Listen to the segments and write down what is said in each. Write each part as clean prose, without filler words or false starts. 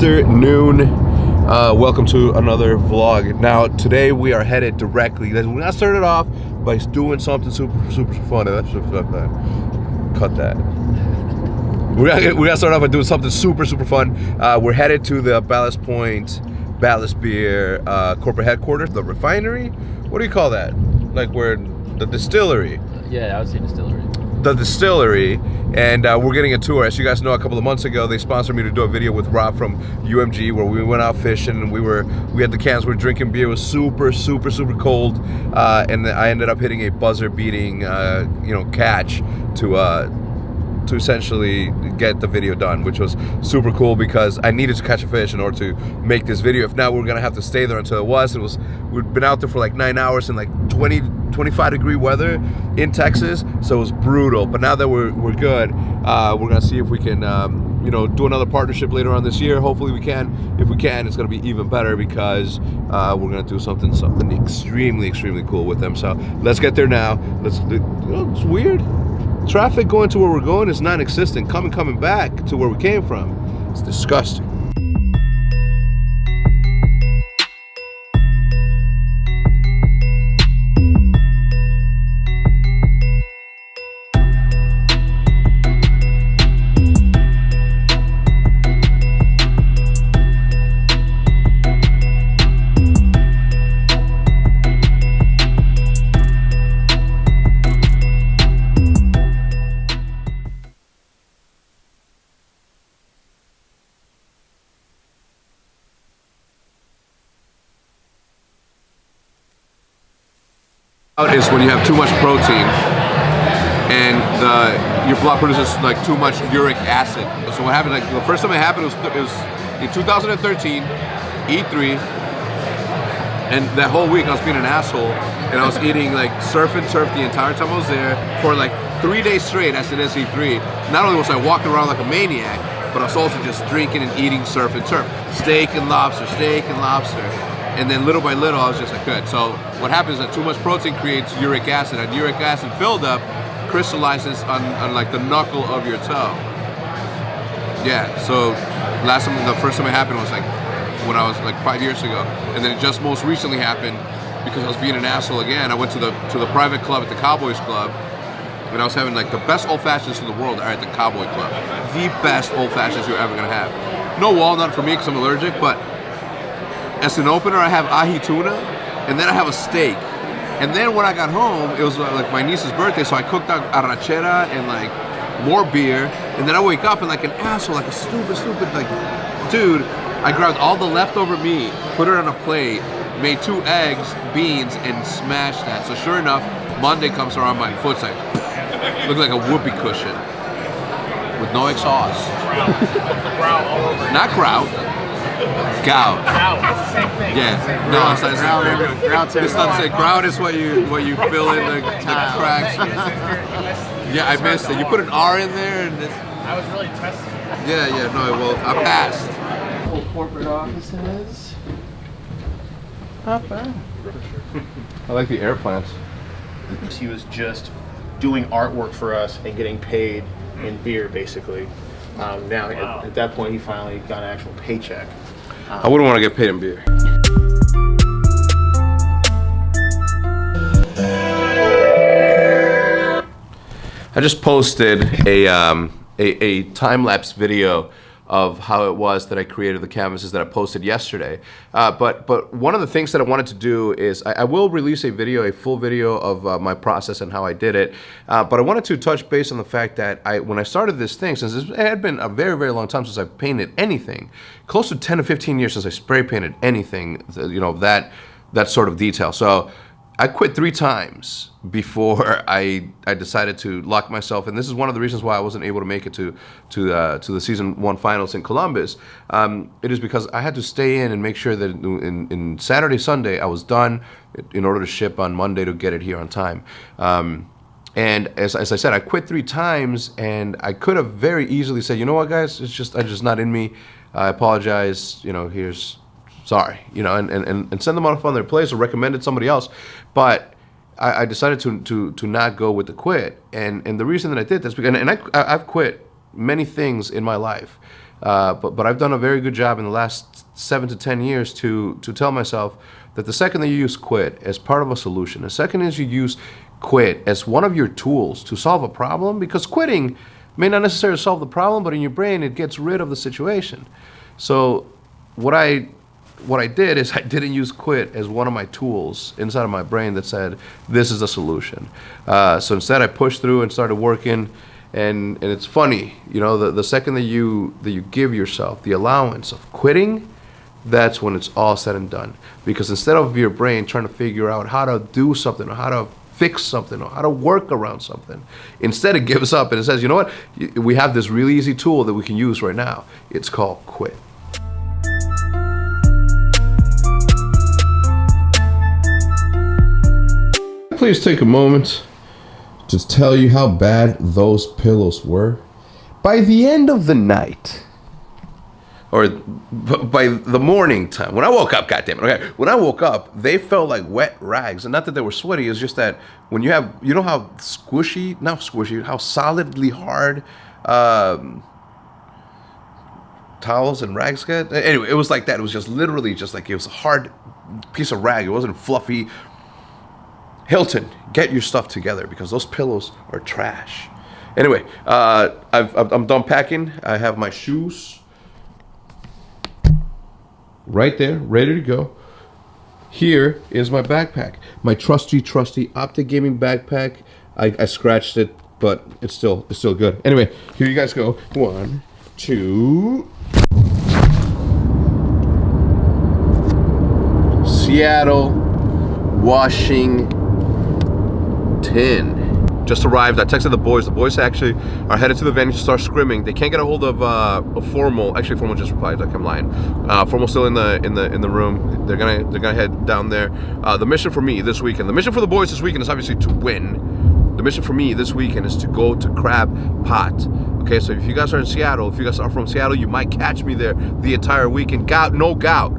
afternoon. Welcome to another vlog. Now today we are headed directly. We're gonna start it off by doing something super fun. Cut that. We're gonna start off by doing something super fun. We're headed to the Ballast Point Ballast Beer corporate headquarters, the refinery. What do you call that? Like where the distillery? Yeah, I would say distillery. The distillery, and we're getting a tour. As you guys know, a couple of months ago they sponsored me to do a video with Rob from UMG where we went out fishing and we had the cans, we were drinking beer. It was super cold, and I ended up hitting a buzzer beating catch to essentially get the video done, which was super cool because I needed to catch a fish in order to make this video. If not, we were gonna have to stay there until we'd been out there for like 9 hours in like 25-degree weather in Texas, so it was brutal. But now that we're good, we're gonna see if we can do another partnership later on this year. Hopefully we can. If we can, it's gonna be even better because we're gonna do something extremely cool with them. So let's get there now. It's weird. Traffic going to where we're going is non-existent. Coming back to where we came from, it's disgusting. Is when you have too much protein and your blood produces like too much uric acid. So what happened, like the first time it happened was in 2013, E3, and that whole week I was being an asshole and I was eating like surf and turf the entire time I was there for like 3 days straight as it is E3. Not only was I walking around like a maniac, but I was also just drinking and eating surf and turf. Steak and lobster. And then little by little, I was just like, good. So what happens is that too much protein creates uric acid, and uric acid buildup crystallizes on like the knuckle of your toe. Yeah, so the first time it happened was like when I was like 5 years ago. And then it just most recently happened because I was being an asshole again. I went to the private club at the Cowboys Club, and I was having like the best old fashions in the world are at the Cowboy Club. The best old fashions you're ever gonna have. No walnut for me because I'm allergic, but as an opener, I have ahi tuna, and then I have a steak. And then when I got home, it was like my niece's birthday, so I cooked out arrachera and like more beer. And then I wake up and like an asshole, like a stupid like dude, I grabbed all the leftover meat, put it on a plate, made 2 eggs, beans, and smashed that. So sure enough, Monday comes around, my foot's like, looked like a whoopee cushion with no exhaust. Grout all over. Not grout. Gout. It's the same thing. Yeah. No, it's not. Grout. This doesn't say grout is what you fill in the cracks. Yeah, I missed it. You put an R in there, and I was really testing. Yeah. No, well, I passed. Corporate offices. Not bad. I like the air plants. He was just doing artwork for us and getting paid in beer, basically. Now, at that point, he finally got an actual paycheck. I wouldn't want to get paid in beer. I just posted a time-lapse video of how it was that I created the canvases that I posted yesterday. But one of the things that I wanted to do is I will release a full video of my process and how I did it. But I wanted to touch base on the fact that when I started this thing, since it had been a very long time since I painted anything, close to 10 to 15 years since I spray painted anything, that sort of detail. So I quit 3 times before I decided to lock myself, and this is one of the reasons why I wasn't able to make it to the season 1 finals in Columbus. It is because I had to stay in and make sure that in Saturday, Sunday I was done in order to ship on Monday to get it here on time. And as I said, I quit 3 times, and I could have very easily said, you know what, guys, it's just not in me. I apologize. Here's sorry. And send them off on their place or recommended somebody else. But I decided to not go with the quit, and the reason that I did this, because I've quit many things in my life, But I've done a very good job in the last 7 to 10 years to tell myself that the second that you use quit as part of a solution, the second is you use quit as one of your tools to solve a problem, because quitting may not necessarily solve the problem, but in your brain it gets rid of the situation. So what I did is I didn't use quit as one of my tools inside of my brain that said this is a solution. So instead I pushed through and started working. And it's funny, you know, the second that you give yourself the allowance of quitting, that's when it's all said and done. Because instead of your brain trying to figure out how to do something or how to fix something or how to work around something, instead it gives up and it says, you know what, we have this really easy tool that we can use right now. It's called quit. Please take a moment to tell you how bad those pillows were. By the end of the night, or by the morning time, when I woke up, goddammit, okay, when I woke up, they felt like wet rags. And not that they were sweaty, it's just that when you have, you know how squishy, not squishy, how solidly hard towels and rags get? Anyway, it was like that. It was just literally just like, it was a hard piece of rag. It wasn't fluffy. Hilton, get your stuff together because those pillows are trash. Anyway, I'm done packing. I have my shoes right there, ready to go. Here is my backpack, my trusty Optic Gaming backpack. I scratched it, but it's still good. Anyway, here you guys go. 1, 2. Seattle, Washington. Just arrived. I texted the boys. The boys actually are headed to the venue to start scrimming. They can't get a hold of a Formal. Actually, Formal just replied. Like, I'm lying. Formal's still in the room. They're gonna head down there. The mission for me this weekend. The mission for the boys this weekend is obviously to win. The mission for me this weekend is to go to Crab Pot. Okay, so if you guys are in Seattle, if you guys are from Seattle, you might catch me there the entire weekend. Gout, no gout.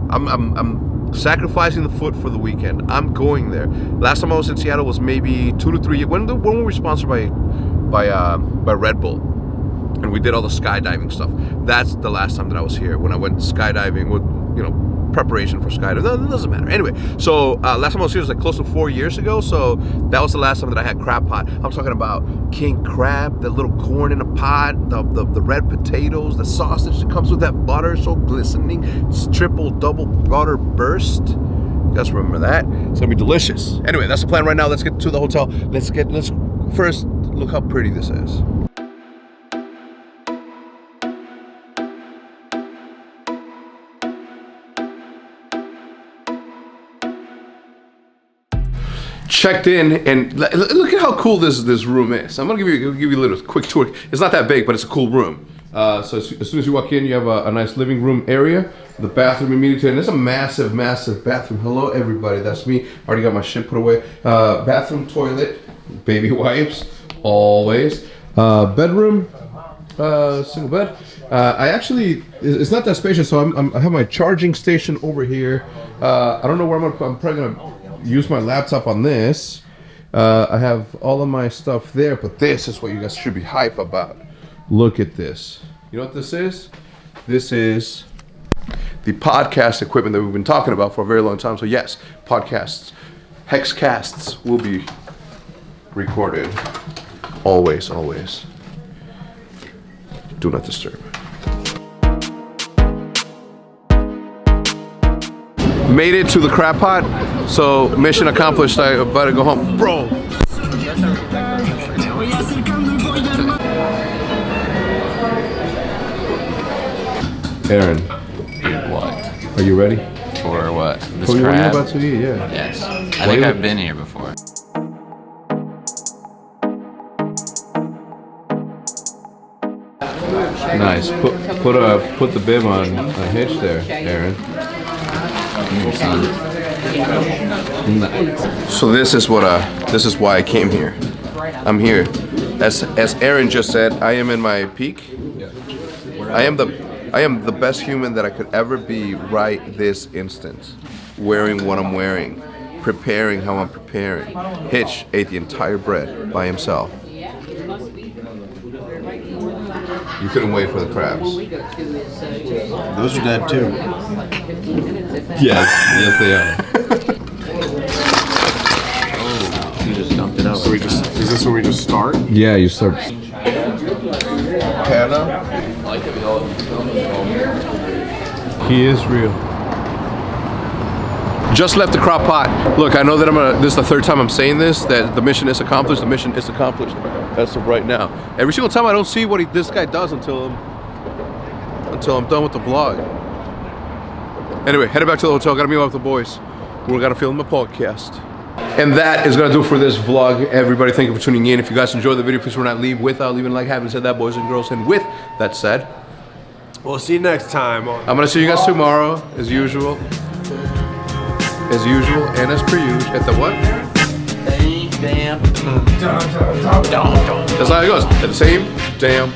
I'm sacrificing the foot for the weekend. I'm going there. Last time I was in Seattle was maybe 2 to 3 years. When were we sponsored by Red Bull, and we did all the skydiving stuff. That's the last time that I was here, when I went skydiving with, you know, preparation for skydiving. No, it doesn't matter. Anyway, so last time I was here was like close to 4 years ago. So that was the last time that I had crab pot. I'm talking about king crab, the little corn in a pot, the red potatoes, the sausage that comes with that butter, so glistening. It's triple, double butter burst. You guys remember that? It's gonna be delicious. Anyway, that's the plan right now. Let's get to the hotel. Let's first look how pretty this is. Checked in, and look at how cool this room is. I'm gonna give you a little quick tour. It's not that big, but it's a cool room. So as soon as you walk in, you have a nice living room area. The bathroom immediately, and it's a massive bathroom. Hello, everybody. That's me. Already got my shit put away. Bathroom, toilet, baby wipes, always. Bedroom, single bed. I actually, it's not that spacious, so I have my charging station over here. I don't know where I'm probably gonna use my laptop on this. I have all of my stuff there, but this is what you guys should be hype about. Look at this. You know what this is? This is the podcast equipment that we've been talking about for a very long time. So yes, podcasts, HECZ will be recorded. Always. Do not disturb. Made it to the crab pot, so mission accomplished. I better go home, bro. Aaron, What? are you ready? For what? This What are you crab? about to eat? Yeah. Yes. I think I've been here before. Nice. Put the bib on a hitch there, Aaron. So this is why I came here. I'm here. As Aaron just said, I am in my peak. I am the best human that I could ever be right this instant. Wearing what I'm wearing, preparing how I'm preparing. Hitch ate the entire bread by himself. You couldn't wait for the crabs. Those are dead too. Yes, they are. You just dumped it out. So is this when we just start? Yeah, you start. Hannah. He is real. Just left the crock pot. Look, I know that this is the third time I'm saying this, that the mission is accomplished. The mission is accomplished as of right now. Every single time I don't see what this guy does until I'm done with the vlog. Anyway, headed back to the hotel. Gotta meet up with the boys. We're gonna film a podcast. And that is gonna do it for this vlog. Everybody, thank you for tuning in. If you guys enjoyed the video, please do not leave without leaving a like. Having said that, boys and girls, and with that said, We'll see you next time. I'm gonna see you guys tomorrow, as usual. As usual, and as per usual, at the what? That's how it goes. At the same damn